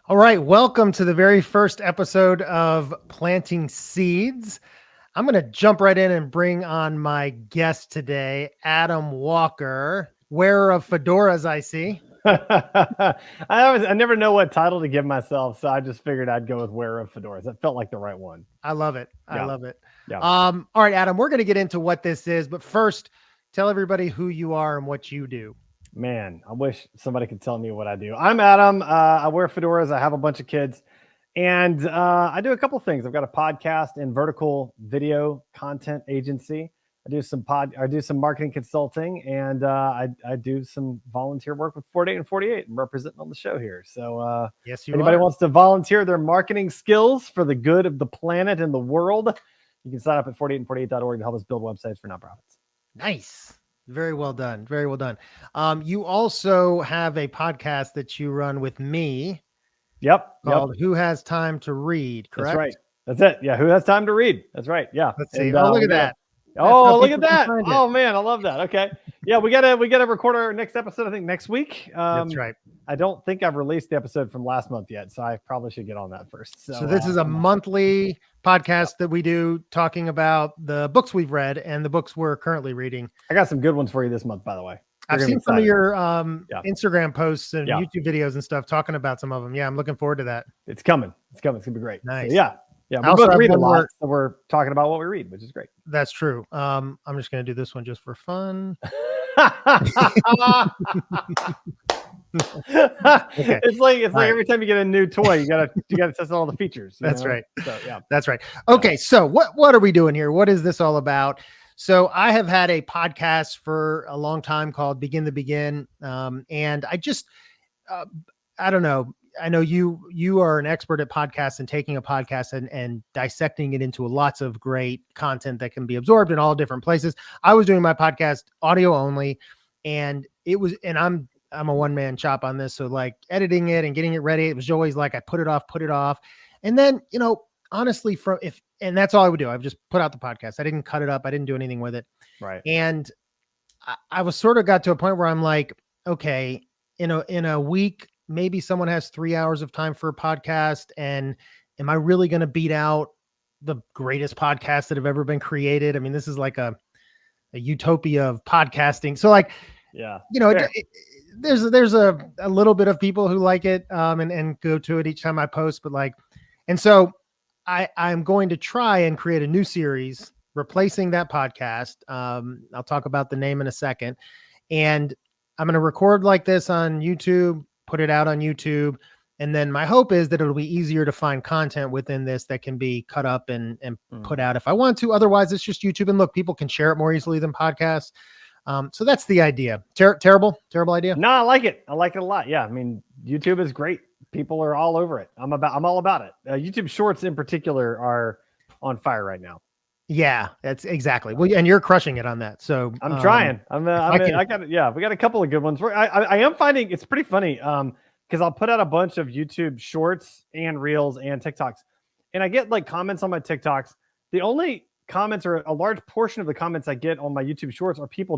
All right, welcome to the very first episode of Planting Seeds. I'm going to jump right in and bring on my guest today, Adam Walker, wearer of fedoras, I see. I never know what title to give myself, so I just figured I'd go with wearer of fedoras. That felt like the right one. I love it. I Yeah. love it. Yeah. All right, Adam, we're going to get into what this is, but first, tell everybody who you are and what you do. Man, I wish somebody could tell me what I do. I'm Adam. I wear fedoras. I have a bunch of kids, and I do a couple things. I've got a podcast and vertical video content agency. I do some marketing consulting, and I do some volunteer work with 48 and 48. I'm representing on the show here. So Yes, if you anybody are. wants to volunteer their marketing skills for the good of the planet and the world, you can sign up at 48and48.org to help us build websites for nonprofits. Nice. Very well done. Very well done. You also have a podcast that you run with me. Yep. Called Who Has Time to Read, correct? That's right. That's it. Yeah. Who has time to read? That's right. Yeah. Let's see. Oh, look at that. Oh, look at that. Oh man, I love that. Okay. Yeah, we gotta record our next episode, I think next week. That's right. I don't think I've released the episode from last month yet, so I probably should get on that first. So this is a monthly podcast that we do talking about the books we've read and the books we're currently reading. I got some good ones for you this month, by the way. I've seen some of your Instagram posts and YouTube videos and stuff talking about some of them. Yeah, I'm looking forward to that. It's coming. It's coming. It's gonna be great. Nice. So, yeah. Yeah, we both read a lot, so we're talking about what we read, which is great. That's true. I'm just going to do this one just for fun. Okay. It's like every time you get a new toy, you gotta test all the features. That's right. So, yeah, that's right. Okay, so what are we doing here? What is this all about? So I have had a podcast for a long time called Begin the Begin, and I just I don't know. I know you are an expert at podcasts and taking a podcast and dissecting it into lots of great content that can be absorbed in all different places. I was doing my podcast audio only, and I'm a one-man shop on this. So like editing it and getting it ready, it was always like I put it off. And then, honestly, and that's all I would do. I would just put out the podcast. I didn't cut it up. I didn't do anything with it. Right. And I was sort of got to a point where I'm like, okay, in a week, maybe someone has 3 hours of time for a podcast. And am I really going to beat out the greatest podcasts that have ever been created? I mean, this is like a utopia of podcasting. So like, yeah, there's a little bit of people who like it and go to it each time I post, but like, and so I'm going to try and create a new series replacing that podcast. I'll talk about the name in a second, and I'm going to record like this on YouTube, put it out on YouTube. And then my hope is that it'll be easier to find content within this that can be cut up and put out if I want to. Otherwise, it's just YouTube. And look, people can share it more easily than podcasts. So that's the idea. Terrible idea. No, I like it. I like it a lot. Yeah. I mean, YouTube is great. People are all over it. I'm all about it. YouTube Shorts in particular are on fire right now. Yeah, that's exactly. Well, and you're crushing it on that. So I'm trying. I got it. Yeah, we got a couple of good ones. I am finding it's pretty funny because I'll put out a bunch of YouTube Shorts and Reels and TikToks, and I get like comments on my TikToks. The only comments or a large portion of the comments I get on my YouTube Shorts are people